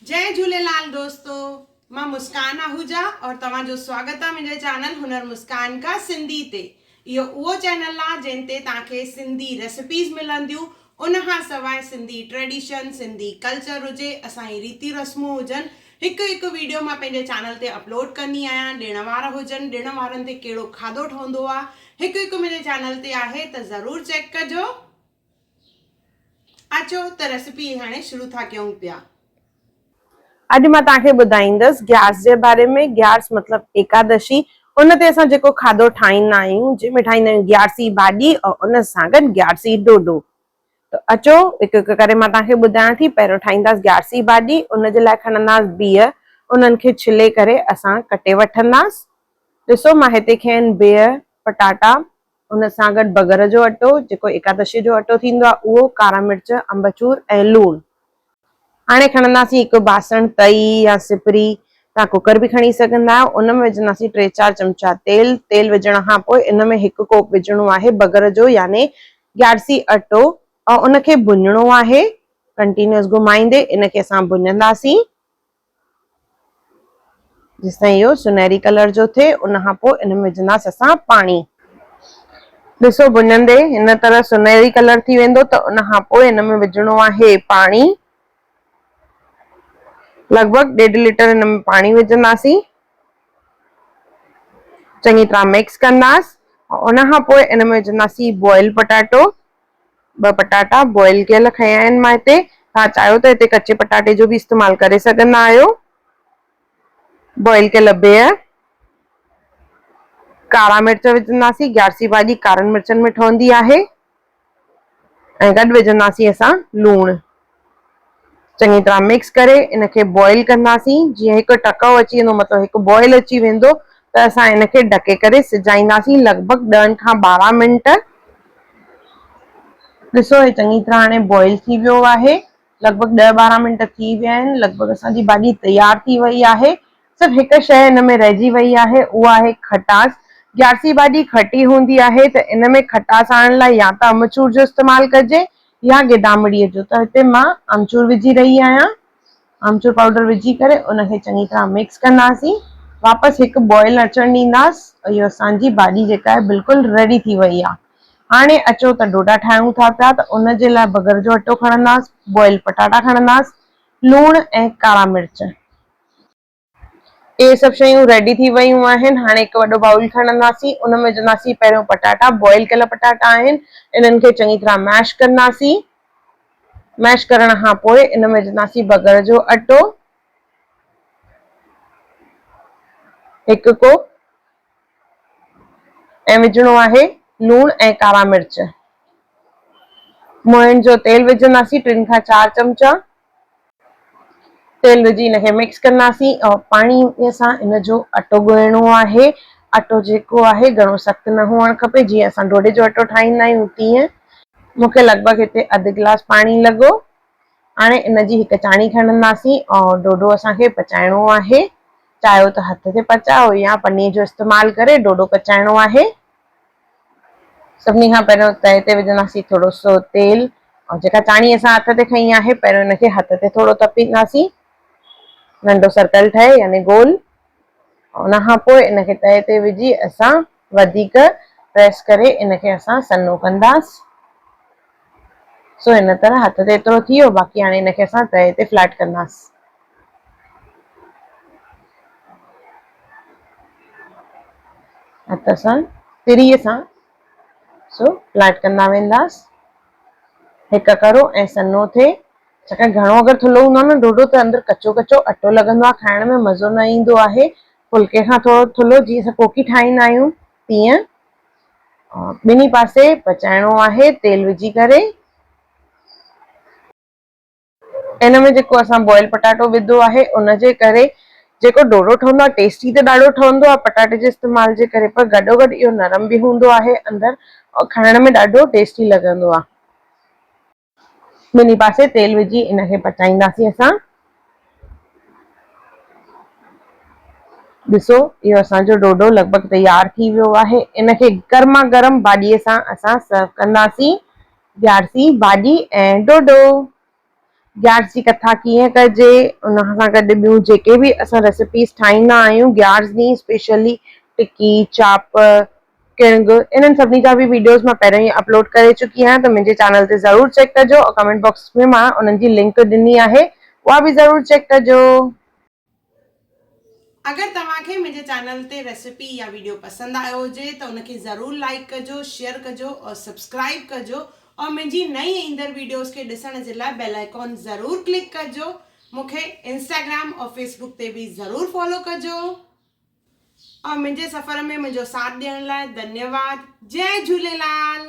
जय झूलेलाल दोस्तों, मां मुस्कान आहूजा और तव्हांजो स्वागत आहे मुंहिंजे चैनल हुनर मुस्कान का सिंधी ते। इहो उहो चैनल आहे जिन ते तव्हांखे सिंधी रेसिपीज़ मिलंदियूं, उन खां सवाइ सिंधी ट्रेडिशन, सिंधी कल्चर हुजे, असांजी रीति रस्मूं हुजनि, हिकु हिकु वीडियो मां पंहिंजे चैनल ते अपलोड कंदी आहियां। ॾिण वार हुजनि, ॾिण वारनि ते कहिड़ो खाधो ठहंदो आहे, हिकु हिकु मुंहिंजे चैनल ते आहे, त ज़रूरु चेक कजो। अचो त रेसिपी हाणे शुरू था कयूं पिया। अॼु मां तव्हांखे ॿुधाईंदसि ग्यारस जे बारे में। ग्यारस मतलब एकादशी। उन ते असां जेको खाधो ठाहींदा आहियूं, जंहिंमें ठाहींदा आहियूं ग्यारसी भाॼी और उन सां गॾु ग्यारसी डोडो। त अचो हिकु हिकु करे मां तव्हांखे ॿुधायां थी। पहिरियों ठाहींदासीं ग्यारसी भाॼी। उन जे लाइ खणंदासीं बिह, उन्हनि खे छिले करे असां कटे वठंदासीं। ॾिसो मां हिते खया आहिनि बिह, पटाटा, उन सां गॾु बगर जो अटो, जेको एकादशी जो अटो थींदो आहे उहो, कारा मिर्च, अम्बचूर ऐं लूणु। हाणे खणंदासीं हिकु बासण, तई या सिपरी, तव्हां कुकर बि खणी सघंदा आहियो। उन में विझंदासीं 3-4 चमचा तेल। तेल विझण खां पोइ इन में हिकु कोप विझणो आहे बगर जो, यानी ग्यारसी अटो, और उनखे भुञणो आहे कंटिन्यूअस घुमाईंदे। इनखे असां भुञंदासीं जेसिताईं इहो सुनहरी कलर जो थिए। उन खां पोइ इन में विझंदासीं असां पाणी। ॾिसो भुञंदे हिन तरह सुनहरी कलर थी वेंदो त उन खां पोइ इन में विझणो आहे पाणी। लगभग 1.5 लीटर इन में पानी विझंदासीं। चङी तरह मिक्स कंदासीं। उन खां पोइ इन में विझंदासीं बॉइल पटाटो। 2 पटाटा बॉइल कयल खया आहिनि मां हिते। तव्हां चाहियो त हिते कचे पटाटे जो बि इस्तेमाल करे सघंदा आहियो। बॉइल कयल बिह, कारा मिर्च विझंदासीं। ग्यारसी भाॼी कारनि मिर्चनि में ठहंदी आहे। ऐं गॾु विझंदासीं असां लूणु। चङी तरह मिक्स करे इनखे बॉइल कंदासीं। जीअं हिकु टहिको अची वेंदो, मतिलबु हिकु बॉइल अची वेंदो, त असां इनखे ढके करे सिजाईंदासीं लॻभॻि 10 खां 12 मिंट। ॾिसो हे चङी तरह हाणे बॉइल थी वियो आहे। लॻभॻि 10-12 मिंट थी विया आहिनि। लॻभॻि असांजी भाॼी तयार थी वई आहे। सिर्फ़ु हिकु शइ हिन में रहिजी वई आहे, उहा आहे खटास। ग्यारसी भाॼी खटी हूंदी आहे, त इन में खटास आणण लाइ या त अमचूर जो इस्तेमालु कजे या गिदामिड़ीअ जो। त हिते मां अमचूर विझी रही आहियां। अमचूर पाउडर विझी करे उनखे चङी तरह मिक्स कंदासीं। वापसि हिकु बॉइल अचणु ॾींदासीं। इहो असांजी भाॼी जेका आहे बिल्कुलु रेडी थी वई आहे। हाणे अचो त डोडा ठाहियूं था पिया। त उन जे लाइ बगर जो अटो खणंदासीं, बॉइल पटाटा खणंदासीं, लूणु ऐं कारा मिर्च। इहे सभु शयूं रेडी थी वयूं आहिनि। हाणे हिकु वॾो बाउल खणंदासीं। उन में विझंदासीं पहिरियों पटाटा, बॉइल कयल पटाटा आहिनि। इन्हनि खे चङी तरह मैश कंदासीं। मैश करण खां पोइ इन में विझंदासीं बगर जो अटो, हिकु कोप, ऐं विझणो आहे लूणु ऐं कारा मिर्च। मोइण जो तेल विझंदासीं 3 खां 4 चमचा। तेल विझी इनखे मिक्स कंदासीं और पाणीअ सां इन जो अटो ॻोहिणो आहे। अटो जेको आहे घणो सख़्तु न हुअणु खपे, जीअं असां डोडे जो अटो ठाहींदा आहियूं तीअं। मूंखे लॻभॻि हिते अधु गिलास पाणी लॻो। हाणे इन जी हिकु चाणी खणंदासीं और डोडो असांखे पचाइणो आहे। चाहियो त हथ ते पचायो या पन्नीअ जो इस्तेमालु करे डोडो पचाइणो आहे। सभिनी खां पहिरियों तए ते विझंदासीं थोरो सो तेल, और जेका चाणी असां हथ ते खई आहे पहिरियों इनखे हथ ते थोरो तपींदासीं, नंढो सर्कल ठहे यानी गोल। उन खां पोइ इनखे तए ते विझी असां वधीक प्रेस करे इनखे असां सन्हो कंदासीं। सो इन तरह हथ ते एतिरो थी वियो। बाक़ी हाणे इनखे असां तए ते फ्लैट कंदासीं। हथ सां तिरीअ सां सो फ्लैट कंदा वेंदासीं। हिकु करो ऐं सन्हो थिए। छाकाणि घणो अगरि थुल्हो हूंदो आहे न डोडो, त अंदरि कचो कचो अटो लॻंदो आहे, खाइण में मज़ो न ईंदो आहे। फुल्के खां थोरो थुल्हो, जीअं असां कोकी ठाहींदा आहियूं तीअं। ॿिन्ही पासे पचाइणो आहे तेल विझी करे। इन में जेको असां बॉइल पटाटो विधो आहे, उनजे करे जेको डोडो ठहंदो आहे टेस्टी त ॾाढो ठहंदो आहे पटाटे जे इस्तेमाल जे करे, पर गॾोगॾु इहो नरम बि हूंदो आहे अंदरि, और खाइण में ॾाढो टेस्टी लॻंदो आहे। ॿिन्ही पासे तेल विझी इनखे पचाईंदासीं असां। ॾिसो इहो असांजो डोडो लॻभॻि तयार थी वियो आहे। इनखे गर्मा गर्म भाॼीअ सां असां सर्व कंदासीं। ग्यारसी भाॼी ऐं डोडो। ग्यार्स जी कथा कीअं कजे, उन सां गॾु ॿियूं जेके बि असां रेसिपीज़ ठाहींदा आहियूं ग्यार्स ॾींहुं स्पेशली टिकी चाप किणग, इन्हनि सभिनी जा बि वीडियोस मां पहिरियों ई अपलोड करे चुकी आहियां, त मुंहिंजे चैनल ते ज़रूर चेक कजो और कमेंट बॉक्स में मां उन्हनि जी लिंक ॾिनी आहे, उहा बि ज़रूर चेक कजो। अगर तव्हांखे मुंहिंजे चैनल ते रेसिपी या वीडियो पसंद आयो हुजे त उनखे ज़रूर लाइक कजो, शेयर कजो और सब्सक्राइब कजो और मुंहिंजी नई ईंदड़ वीडियोस खे ॾिसण जे लाइ बेल आइकॉन ज़रूर क्लिक कजो। मूंखे इंस्टाग्राम और फेसबुक ते बि ज़रूर फॉलो कजो और मुंहिंजे सफ़र में मुंहिंजो साथ ॾियण लाइ धन्यवाद। जय झूलेलाल।